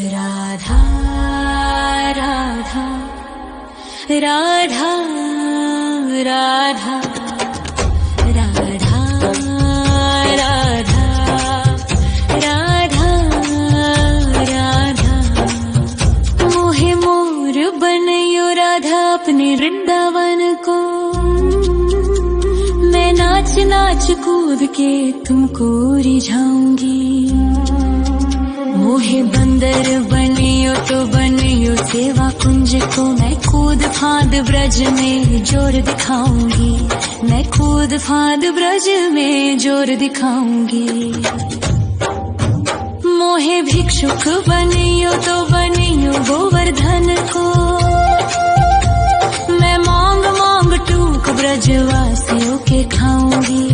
राधा राधा राधा राधा राधा राधा राधा राधा मोहे मोर बनयो राधा अपने वृंदावन को। मैं नाच नाच कूद के तुमको रिझाऊंगी। मोहे बंदर बनियो तो बनियो सेवा कुंज को। मैं कूद फांद ब्रज में जोर दिखाऊंगी। मैं कूद फांद ब्रज में जोर दिखाऊंगी। मोहे भिक्षुक बनियो तो बनियो गोवर्धन को। मैं मांग मांग टूक ब्रजवासियों के खाऊंगी।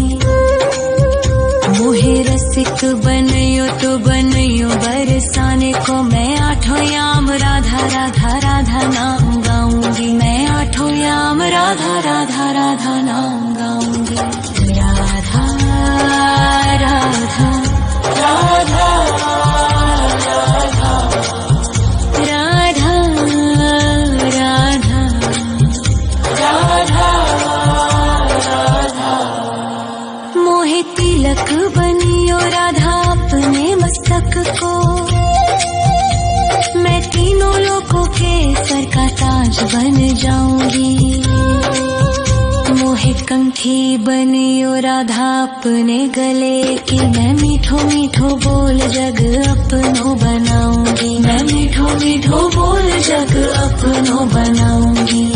मोहे रसिक बनियो तो बनियो बरसाने को। मैं आठों याम राधा राधा राधा नाम गाऊंगी। मैं आठों याम राधा राधा राधा नाम गाऊंगी। राधा राधा राधा राधा राधा राधा राधा मोहे तिलक बनियो राधा अपने मस्तक को। मैं तीनों लोगों के सर का ताज बन जाऊंगी। मोहे कंठी बनियो राधा अपने गले की। मैं मीठो मीठो बोल जग अपनो बनाऊंगी। मैं मीठो मीठो बोल जग अपनो बनाऊंगी।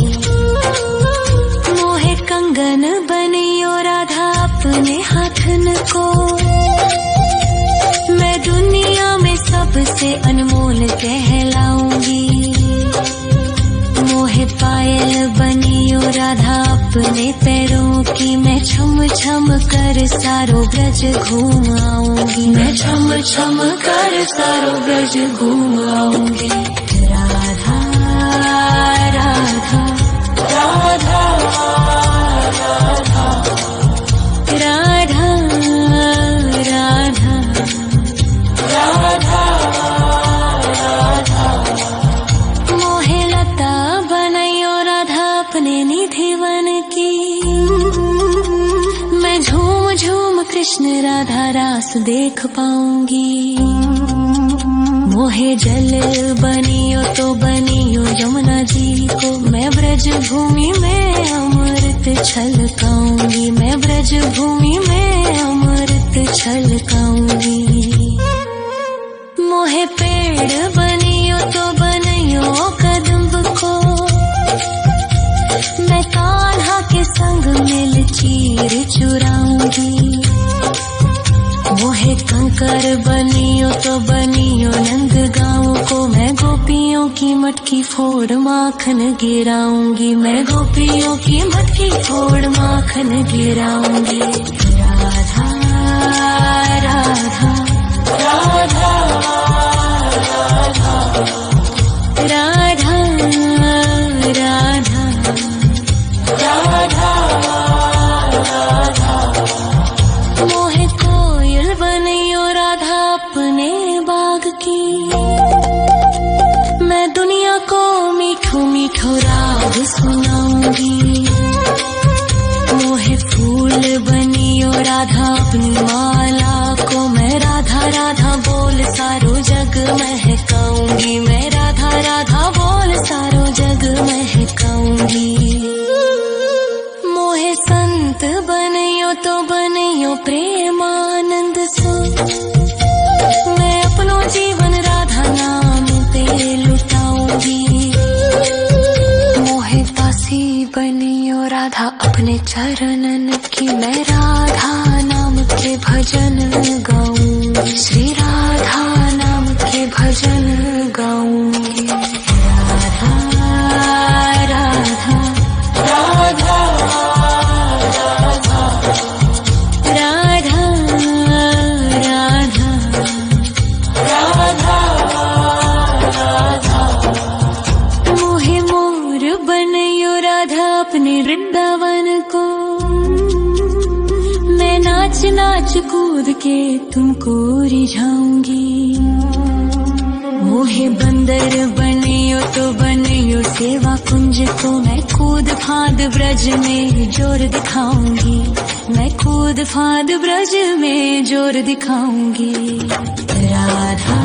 मोहे कंगन बनियो राधा अपने हाथन को। मैं दुनिया में सबसे अनमोल कहलाऊंगी। मोहे पायल बनियो राधा अपने पैरों की। मैं छम छम कर सारो ब्रज घूम आऊंगी। मैं छम छम कर सारो ब्रज घूम आऊंगी। राधा राधा राधा राधा राधा राधा राधा राधा मोहे लता बनयो राधा अपने निधिवन की। मैं झूम झूम कृष्ण राधा रास देख पाऊंगी। मोहे जल बनियो तो बनियो यमुना जी को। मैं ब्रज भूमि में अमृत छलकाऊंगी। मैं ब्रज भूमि में अमृत छलकाऊंगी। मोहे पेड़ बनियो तो बनियो कदम्ब को। मैं कान्हा के संग मिल चीर चुराऊंगी। मोहे कंकर बनियो तो बनियो नंद गाँव को। मैं गोपियों की मटकी फोड़ माखन गिराऊंगी। मैं गोपियों की मटकी फोड़ माखन गिराऊंगी। राधा राधा राधा राधा राधा राधा राधा मोहे कोयल बनियो राधा अपने बाग की। मैं दुनिया को मीठो मीठो राग सुनाऊंगी। मोहे फूल बनियो राधा अपनी माला को। मैं राधा राधा बोल सारो जग महकाऊंगी। मैं राधा राधा बोल सारो जग महकाऊंगी। मोहे संत बनियो तो बनियो प्रेमानंद सो। मैं अपनो जीवन राधा नाम पे लुटाऊंगी। मोहे दासी बनियो राधा अपने चरणन की। मैं राधा नाम के भजन गाऊंगी। श्री राधा नाम के भजन गाऊंगी। राधा राधा राधा राधा राधा राधा राधा मोहे मोर बनयो राधा अपने वृंदावन को। मैं नाच नाच कूद के तुमको रिझाऊंगी। मोहे मोहे बंदर बनियो तो बनियो सेवा कुंज को मैं कूद फांद ब्रज में जोर दिखाऊंगी, मैं कूद फांद ब्रज में जोर दिखाऊंगी। राधा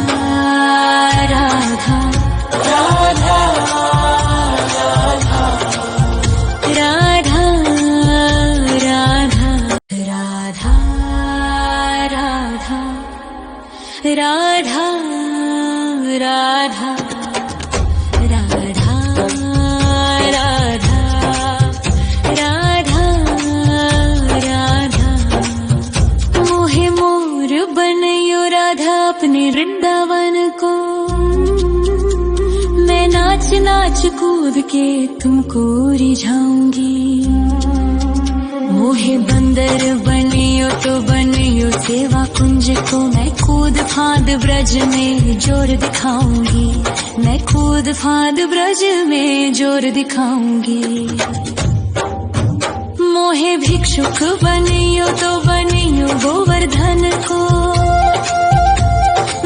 राधा राधा राधा राधा राधा राधा राधा राधा राधा राधा राधा राधा मोहे मोर बनयो राधा अपने वृंदावन को, मैं नाच नाच कूद के तुमको रिझाऊंगी। मोहे बंदर बनियो तो बनियो सेवा कुंज को मैं कूद फांद ब्रज में जोर दिखाऊंगी, मैं कूद फांद ब्रज में जोर दिखाऊंगी। मोहे भिक्षुक बनियो तो बनियो गोवर्धन को,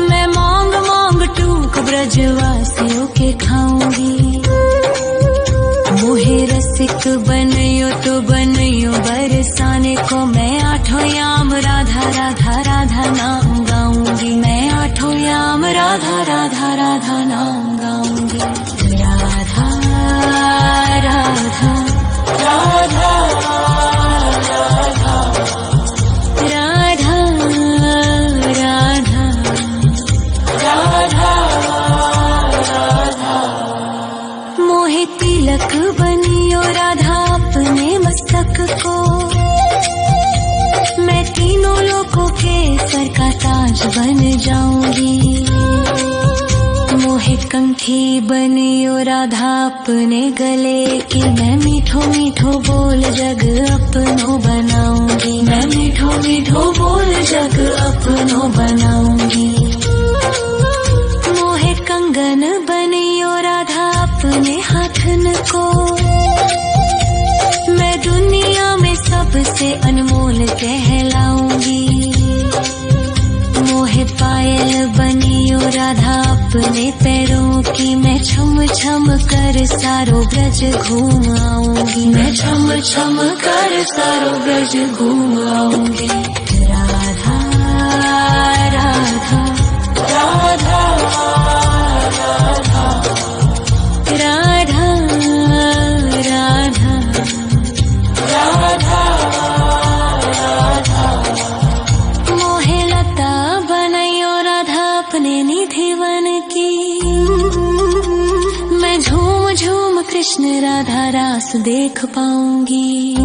मैं मांग मांग टूक ब्रजवासियों के खाऊंगी। मोहे रसिक बनयो तो बनयो बरसाने को मैं आठों याम राधा राधा राधा नाम गाऊंगी, मैं आठों याम राधा राधा राधा नाम गाऊंगी। राधा राधा राधा राधा राधा राधा राधा मोहे तिलक बनियो राधा अपने मस्तक को, मैं तीनों लोगों के सर का ताज बन जाऊंगी। मोहे कंठी बनियो राधा अपने गले की, मैं मीठो मीठो बोल जग अपनो बनाऊंगी, मैं मीठो मीठो बोल जग अपनो बनाऊंगी। मोहे कंगन बनियो राधा अपने हाथन को, मैं दुनिया में सबसे अनमोल कहलाऊंगी। मोहे पायल बनियो राधा अपने पैरों की, मैं छम छम कर सारो ब्रज घूम आऊंगी, मैं छम छम कर सारो ब्रज घूम आऊंगी। राधा राधा राधा राधा राधा राधा राधा मोहे लता बनयो राधा अपने निधि वन की, मैं झूम झूम कृष्ण राधा रास देख पाऊंगी।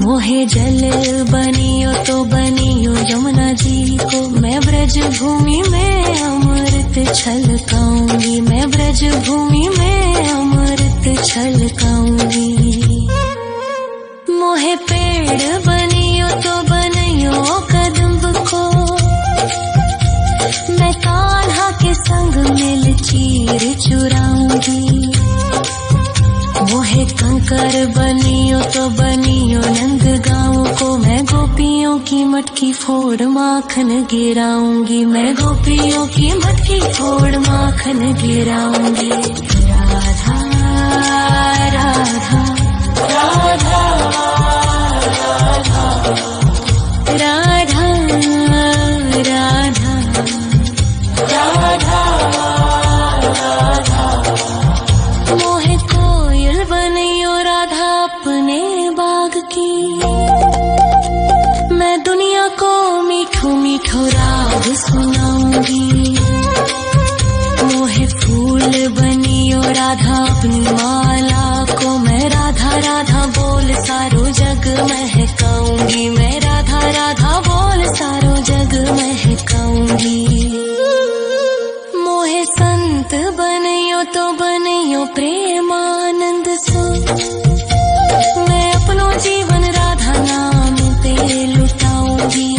मोहे जल बनियो तो बनियो यमुना जी को, मैं ब्रज भूमि में अमृत छलकाऊंगी, मैं ब्रज भूमि में अमृत छलकाऊंगी। मोहे पेड़ बनियो तो बनियो कदम्ब को, मैं कान्हा के संग मिल चीर चुराऊंगी। मोहे कंकर बनियो तो बनियो नंद गाँव को, मैं गोपियों की मटकी फोड़ माखन गिराऊंगी, मैं गोपियों की मटकी फोड़ माखन गिराऊंगी। राधा राधा राधा राधा राधा राधा राधा मोहे कोयल बनियो राधा अपने बाग की, मैं दुनिया को मीठो मीठो राग सुनाऊंगी। मोहे फूल बनियो राधा अपनी माला को, मैं राधा राधा बोल सारो जग महकाऊंगी, मैं राधा राधा बोल सारो जग महकाऊंगी। मोहे संत बनियो तो बनियो प्रेमानंद सो, मैं अपनो जीवन राधा नाम पे लुटाऊंगी।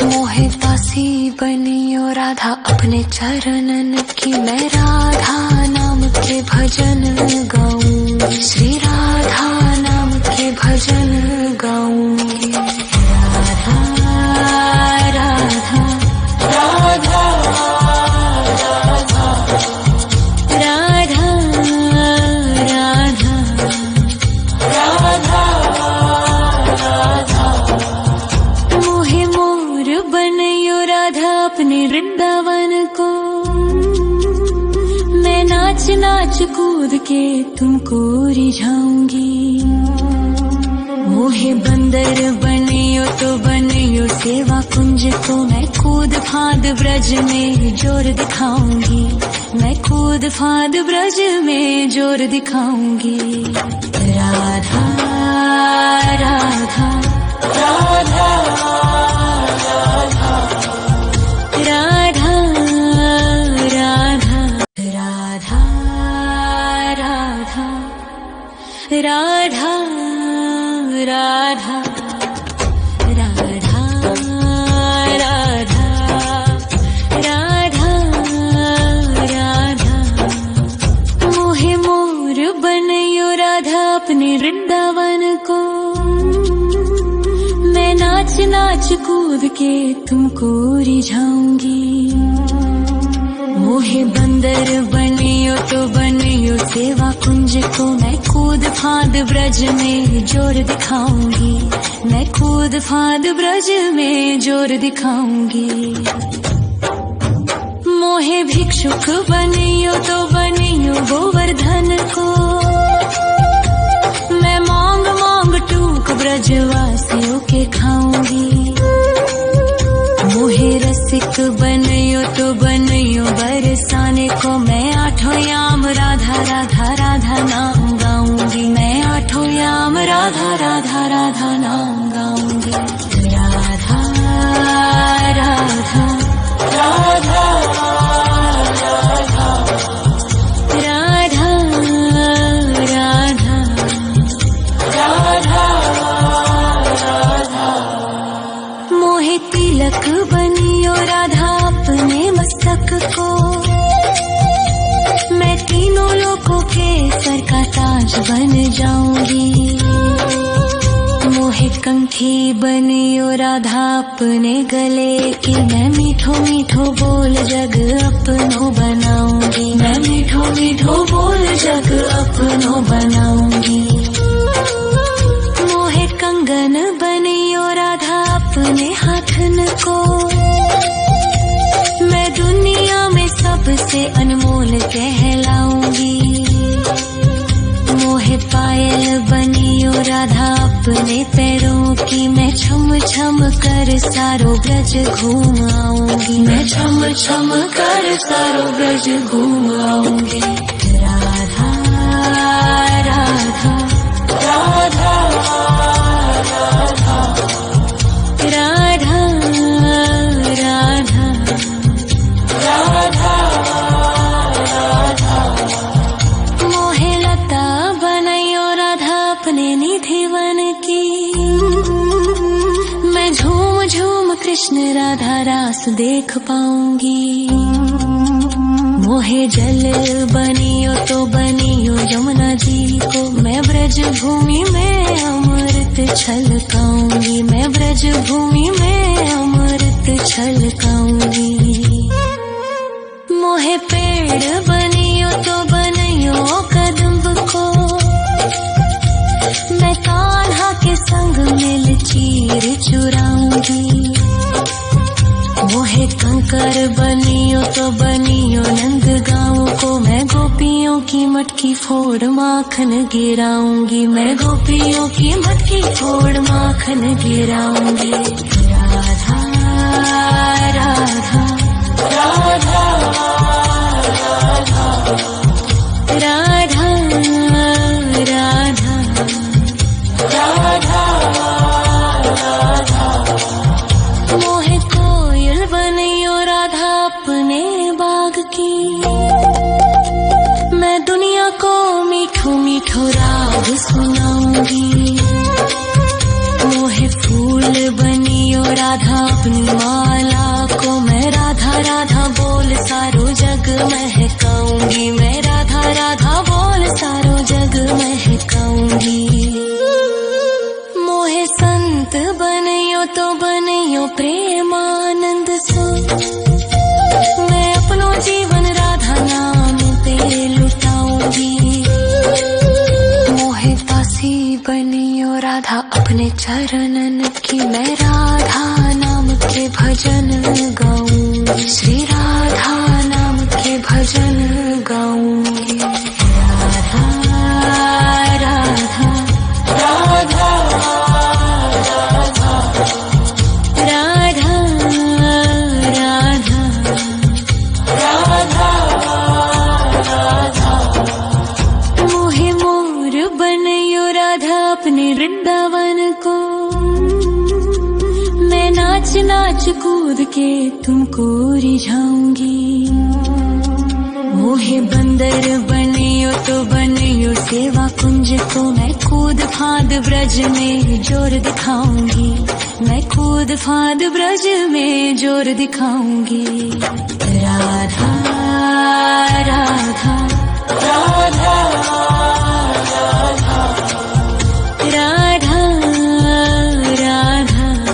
मोहे दासी बनियो राधा अपने चरणन की, मैं राधा नाम के भजन गाऊंगी, श्री राधा नाम के भजन गाऊंगी। राधा राधा राधा वृंदावन को। मैं नाच नाच कूद के तुमको रिझाऊंगी। मोहे बंदर बनियो तो बनियो सेवा कुंज को। मैं कूद फांद ब्रज में जोर दिखाऊंगी। मैं कूद फांद ब्रज में जोर दिखाऊंगी। राधा राधा राधा राधा राधा राधा राधा राधा राधा राधा राधा राधा राधा। मोहे मोर बनयो राधा अपने वृंदावन को। मैं नाच नाच कूद के तुमको रिझाऊंगी। मोहे बंदर बनियो तो बनियो सेवा कुंज को। मैं कूद फांद ब्रज में जोर दिखाऊंगी। मैं कूद फांद ब्रज में जोर दिखाऊंगी। मोहे भिक्षुक बनियो तो बनियो गोवर्धन को। मैं मांग मांग टूक ब्रजवासियों के खाऊंगी। मोहे रसिक बनियो तो बनियो बरसाने को। मैं आठों याम राधा राधा राधा नाम गाऊंगी। मैं आठों याम राधा राधा राधा नाम गाऊंगी। राधा राधा राधा राधा राधा राधा राधा। मोहे तिलक बनियो राधा अपने मस्तक को। मैं तीनों लोगों के सर का ताज बन जाऊंगी। मोहे कंठी बनियो राधा अपने गले की। मैं मीठो मीठो बोल जग अपनो बनाऊंगी। मैं मीठो मीठो बोल जग अपनो बनाऊंगी। मोहे कंगन बनियो राधा अपने हाथन को। मैं दुनिया में सबसे अनमोल कहलाऊंगी। मोहे पायल बनियो राधा अपने पैरों की। मैं छम छम कर सारो ब्रज घूम आऊंगी। मैं छम छम कर सारो ब्रज घूम आऊंगी। राधा राधा राधा राधा राधा राधा राधा राधा। मोहे लता बनयो राधा अपने निधि वन की। मैं झूम झूम कृष्ण राधा रास देख पाऊंगी। मोहे जल बनियो तो बनियो यमुना जी को। मैं ब्रज भूमि में अमृत छलकाऊंगी। मैं ब्रज भूमि में अमृत छलकाऊंगी। मोहे पेड़ बनियो तो बनियो कदम्ब को। मैं कान्हा के संग मिल चीर चुराऊंगी। मोहे कंकर बनियो तो बनियो नंद गाँव को। मैं गोपियों की मटकी फोड़ माखन गिराऊंगी। मैं गोपियों की मटकी फोड़ माखन गिराऊंगी। राधा राधा राधा राधा राधा राधा राधा। मोहे कोयल बनियो राधा अपने बाग की। मैं दुनिया को मीठो मीठो राग सुनाऊंगी। मोहे फूल बनियो राधा अपनी माला को। मैं राधा राधा बोल सारो जग महकाऊंगी। मैं राधा राधा बोल सारो जग महकाऊंगी। मोहे संत बनियो तो बनियो प्रेमानंद सो। मैं अपनो जीवन राधा नाम पे लुटाऊंगी। मोहे दासी बनियो राधा अपने चरणन की। मैं राधा नाम के भजन गाऊंगी। श्री राधा के तुमको रिझाऊंगी। मोहे बंदर बनियो तो बनियो सेवा कुंज को, मैं कूद फाद ब्रज में जोर दिखाऊंगी, मैं कूद फाद ब्रज में जोर दिखाऊंगी।